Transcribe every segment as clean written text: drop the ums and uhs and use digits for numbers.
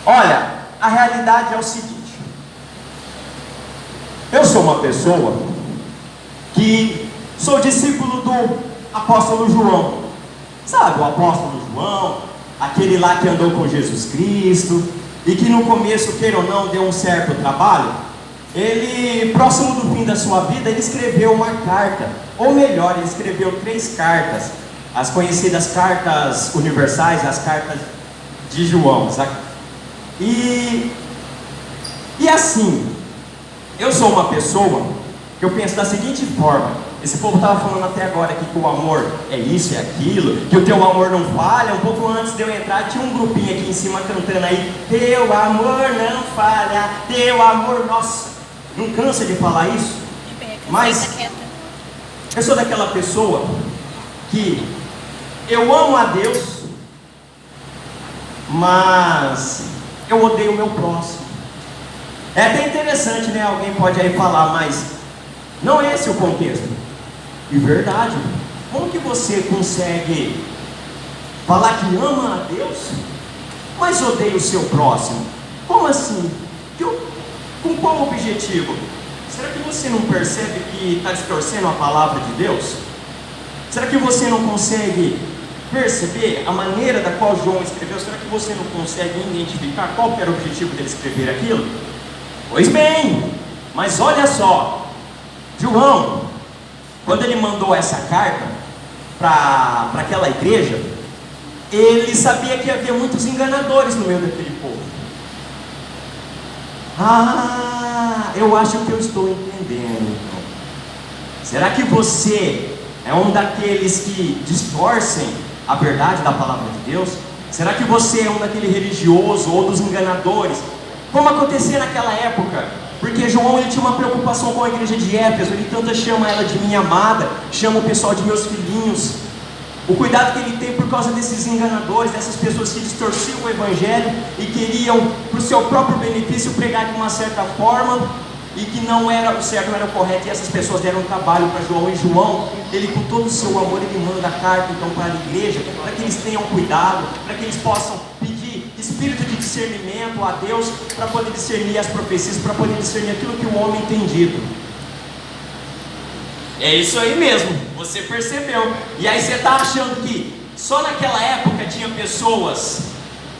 Olha, a realidade é o seguinte: eu sou uma pessoa que sou discípulo do apóstolo João. Sabe o apóstolo João? Aquele lá que andou com Jesus Cristo e que no começo, queira ou não, deu um certo trabalho. Ele, próximo do fim da sua vida, ele escreveu uma carta. Ou melhor, ele escreveu 3 cartas. As conhecidas cartas universais, as cartas de João. E assim, eu sou uma pessoa que eu penso da seguinte forma: esse povo estava falando até agora aqui que o amor é isso, é aquilo, que o teu amor não falha. Um pouco antes de eu entrar, tinha um grupinho aqui em cima cantando aí: teu amor não falha, teu amor, nossa, não cansa de falar isso? Mas eu sou daquela pessoa que eu amo a Deus, mas eu odeio o meu próximo. É até interessante, né? Alguém pode aí falar, mas não é esse o contexto. E verdade, como que você consegue falar que ama a Deus, mas odeia o seu próximo? Como assim? Com qual objetivo? Será que você não percebe que está distorcendo a palavra de Deus? Será que você não consegue perceber a maneira da qual João escreveu? Será que você não consegue identificar qual que era o objetivo dele escrever aquilo? Pois bem, mas olha só, João, quando ele mandou essa carta para aquela igreja, ele sabia que havia muitos enganadores no meio daquele povo. Eu acho que eu estou entendendo então. Será que você é um daqueles que distorcem a verdade da palavra de Deus? Será que você é um daquele religioso ou dos enganadores, como acontecia naquela época? Porque João, ele tinha uma preocupação com a igreja de Éfeso. Ele tanto chama ela de minha amada, chama o pessoal de meus filhinhos. O cuidado que ele tem por causa desses enganadores, dessas pessoas que distorciam o evangelho e queriam, para o seu próprio benefício, pregar de uma certa forma e que não era o certo, não era o correto. E essas pessoas deram trabalho para João. E João, ele com todo o seu amor, ele manda a carta então para a igreja, para que eles tenham cuidado, para que eles possam pedir espírito de discernimento a Deus, para poder discernir as profecias, para poder discernir aquilo que o homem tem dito. É isso aí mesmo, você percebeu. E aí você está achando que só naquela época tinha pessoas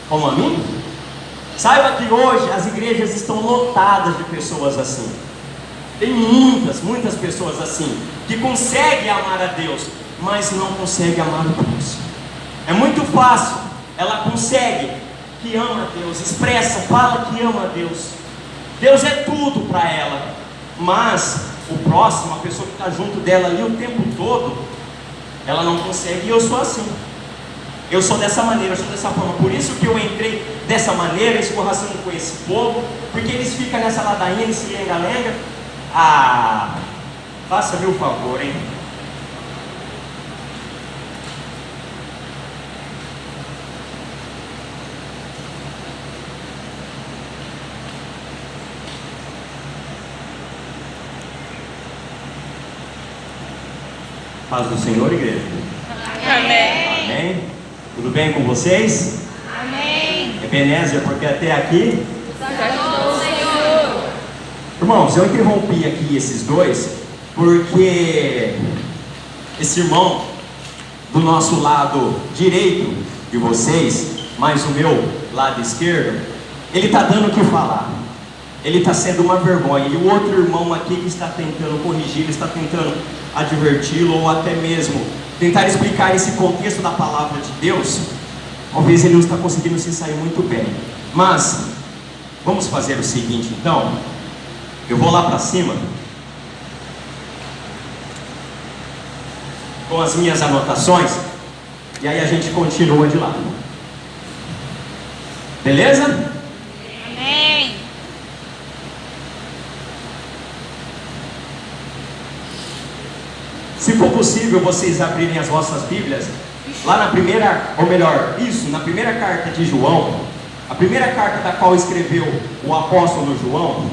como a mim? Saiba que hoje as igrejas estão lotadas de pessoas assim. Tem muitas pessoas assim, que conseguem amar a Deus, mas não conseguem amar o próximo. É muito fácil, ela consegue que ama a Deus, expressa, fala que ama a Deus. Deus é tudo para ela, mas o próximo, a pessoa que está junto dela ali o tempo todo, ela não consegue. E eu sou assim, eu sou dessa maneira, eu sou dessa forma. Por isso que eu entrei dessa maneira, escorraçando com esse povo, porque eles ficam nessa ladainha, nesse lenga-lenga. Faça-me o favor, hein? Paz do Senhor, igreja. Amém. Amém. Tudo bem com vocês? Amém. Ebenezer, porque até aqui. Santo Senhor. Irmãos, eu interrompi aqui esses dois, porque esse irmão do nosso lado direito de vocês, mais o meu lado esquerdo, ele está dando o que falar. Ele está sendo uma vergonha. E o outro irmão aqui que está tentando corrigir, ele está tentando adverti-lo, ou até mesmo tentar explicar esse contexto da palavra de Deus. Talvez ele não está conseguindo se sair muito bem. Mas vamos fazer o seguinte então. Eu vou lá para cima com as minhas anotações, e aí a gente continua de lá. Beleza? Amém. Se for possível, vocês abrirem as vossas Bíblias lá na primeira, ou melhor, na primeira carta de João, a primeira carta da qual escreveu o apóstolo João.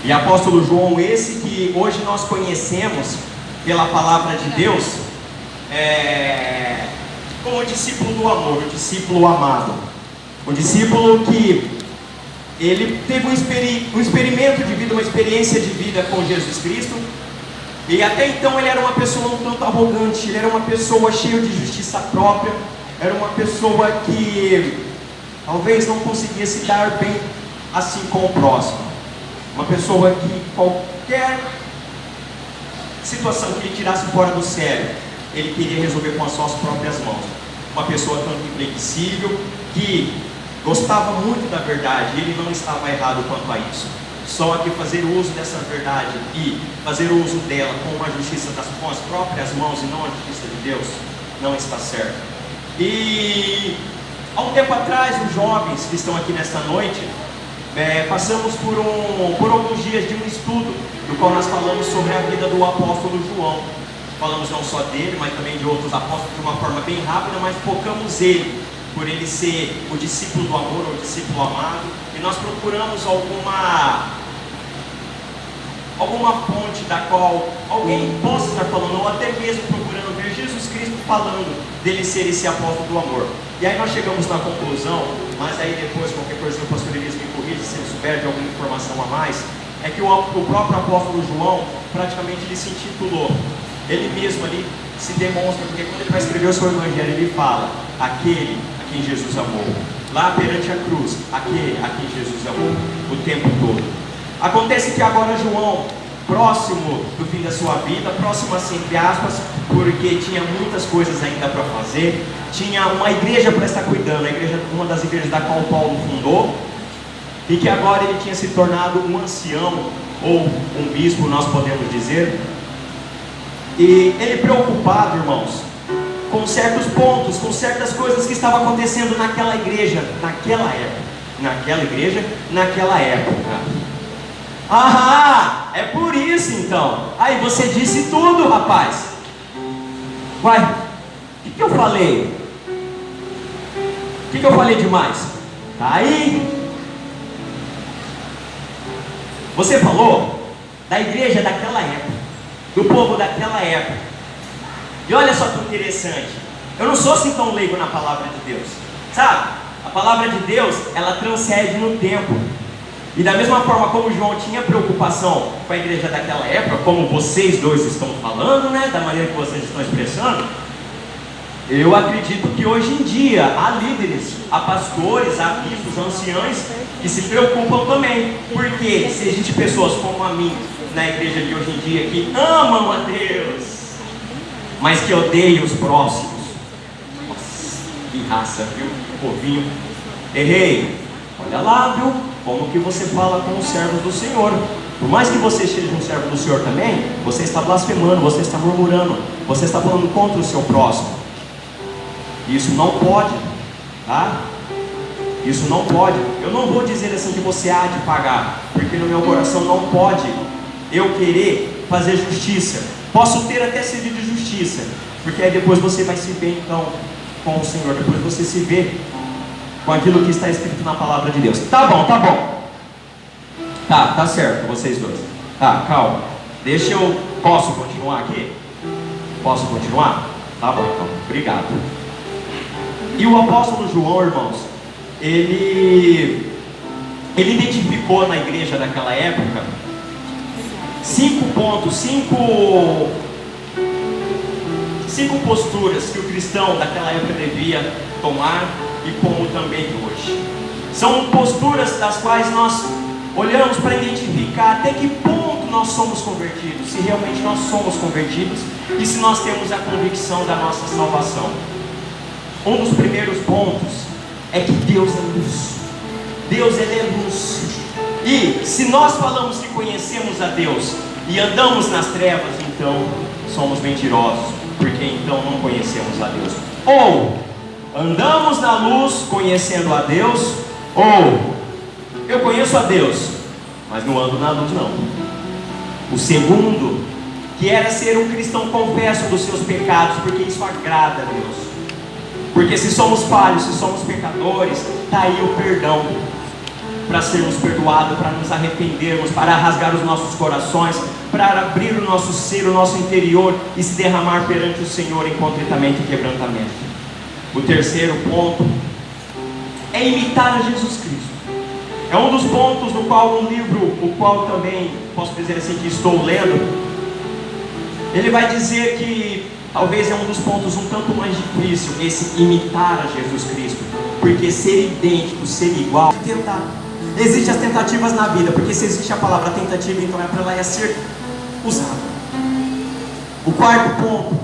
E apóstolo João esse que hoje nós conhecemos pela palavra de Deus, como discípulo do amor, o discípulo amado. Um discípulo que ele teve um experimento de vida, uma experiência de vida com Jesus Cristo. E até então ele era uma pessoa um tanto arrogante, ele era uma pessoa cheia de justiça própria, era uma pessoa que talvez não conseguia se dar bem assim com o próximo. Uma pessoa que qualquer situação que ele tirasse fora do sério, ele queria resolver com as suas próprias mãos. Uma pessoa tanto inflexível, que gostava muito da verdade, e ele não estava errado quanto a isso. Só que fazer uso dessa verdade e fazer uso dela com a justiça com as próprias mãos e não a justiça de Deus, não está certo. E há um tempo atrás, os jovens que estão aqui nesta noite, passamos por alguns dias de um estudo, no qual nós falamos sobre a vida do apóstolo João. Falamos não só dele, mas também de outros apóstolos de uma forma bem rápida, mas focamos ele, por ele ser o discípulo do amor, ou o discípulo amado, e nós procuramos alguma fonte da qual alguém possa estar falando, ou até mesmo procurando ver Jesus Cristo falando dele ser esse apóstolo do amor. E aí nós chegamos na conclusão, mas aí depois qualquer coisa que o pastor Elias me corrija, se ele souber de alguma informação a mais, é que o próprio apóstolo João, praticamente ele se intitulou, ele mesmo ali se demonstra, porque quando ele vai escrever o seu evangelho, ele fala, aquele a quem Jesus amou, lá perante a cruz, aquele a quem Jesus amou, o tempo todo. Acontece que agora João, próximo do fim da sua vida, próximo assim, entre aspas, porque tinha muitas coisas ainda para fazer, tinha uma igreja para estar cuidando, a igreja, uma das igrejas da qual Paulo fundou, e que agora ele tinha se tornado um ancião, ou um bispo, nós podemos dizer, e ele preocupado, irmãos, com certos pontos, com certas coisas que estavam acontecendo naquela igreja, naquela época. Ah, é por isso então. Aí você disse tudo, rapaz. Uai, o que eu falei? O que eu falei demais? Tá aí. Você falou da igreja daquela época, do povo daquela época. E olha só que interessante. Eu não sou assim tão leigo na palavra de Deus, sabe? A palavra de Deus, ela transcende no tempo. E da mesma forma como João tinha preocupação com a igreja daquela época, como vocês dois estão falando, né, da maneira que vocês estão expressando, eu acredito que hoje em dia há líderes, há pastores, há bispos, anciãos que se preocupam também. Porque se existe pessoas como a mim na igreja de hoje em dia que amam a Deus, mas que odeiam os próximos. Nossa, que raça, viu? Povinho. Errei. Olha lá, viu? Como que você fala com os servos do Senhor. Por mais que você seja um servo do Senhor também, você está blasfemando, você está murmurando, você está falando contra o seu próximo. Isso não pode, tá? Isso não pode. Eu não vou dizer assim que você há de pagar, porque no meu coração não pode eu querer fazer justiça. Posso ter até sede de justiça, porque aí depois você vai se ver então com o Senhor, depois você se vê com aquilo que está escrito na palavra de Deus. Tá bom. Tá certo, vocês dois. Tá, calma. Posso continuar aqui? Posso continuar? Tá bom, então. Obrigado. E o apóstolo João, irmãos, ele identificou na igreja daquela época 5 pontos, 5 posturas que o cristão daquela época devia tomar, e como também hoje. São posturas das quais nós olhamos para identificar até que ponto nós somos convertidos, se realmente nós somos convertidos e se nós temos a convicção da nossa salvação. Um dos primeiros pontos é que Deus é luz. Deus, ele é luz. E se nós falamos que conhecemos a Deus e andamos nas trevas, então somos mentirosos, porque então não conhecemos a Deus. Ou andamos na luz conhecendo a Deus, ou eu conheço a Deus, mas não ando na luz não. O segundo, que era ser um cristão confesso dos seus pecados, porque isso agrada a Deus. Porque se somos falhos, se somos pecadores, está aí o perdão para sermos perdoados, para nos arrependermos, para rasgar os nossos corações, para abrir o nosso ser, o nosso interior e se derramar perante o Senhor em contritamento e quebrantamento. O terceiro ponto é imitar a Jesus Cristo. É um dos pontos no qual no livro, o qual também posso dizer assim que estou lendo, ele vai dizer que talvez é um dos pontos um tanto mais difícil, esse imitar a Jesus Cristo, porque ser idêntico, ser igual, tentar. Existem as tentativas na vida, porque se existe a palavra tentativa, então é para ela ser usada. O quarto ponto,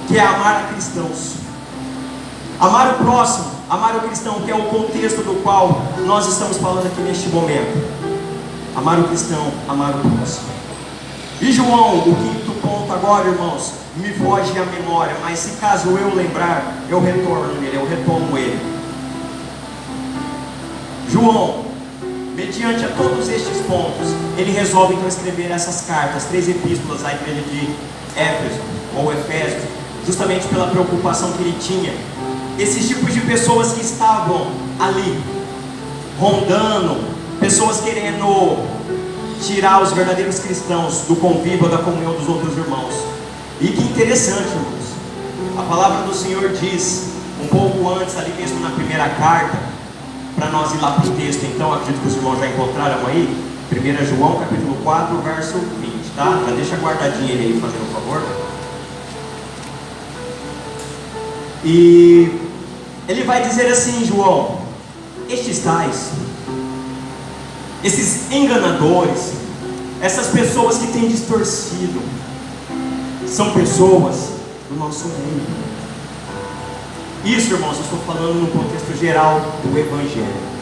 que é amar a cristãos. Amar o próximo, amar o cristão, que é o contexto do qual nós estamos falando aqui neste momento. Amar o cristão, amar o próximo. E João, o quinto ponto agora, irmãos, me foge a memória, mas se caso eu lembrar, eu retorno nele, eu retomo ele. João, mediante a todos estes pontos, ele resolve então escrever essas cartas, 3 epístolas à igreja de Éfeso, ou Efésios, justamente pela preocupação que ele tinha. Esses tipos de pessoas que estavam ali, rondando, pessoas querendo tirar os verdadeiros cristãos do convívio, da comunhão dos outros irmãos. E que interessante, irmãos, a palavra do Senhor diz, um pouco antes, ali mesmo na primeira carta, para nós ir lá para o texto, então, acredito que os irmãos já encontraram aí, 1 João capítulo 4, verso 20, tá? Já deixa guardadinho ele aí, fazendo um favor. E ele vai dizer assim, João: estes tais, esses enganadores, essas pessoas que têm distorcido, são pessoas do nosso meio. Isso, irmãos, eu estou falando no contexto geral do Evangelho.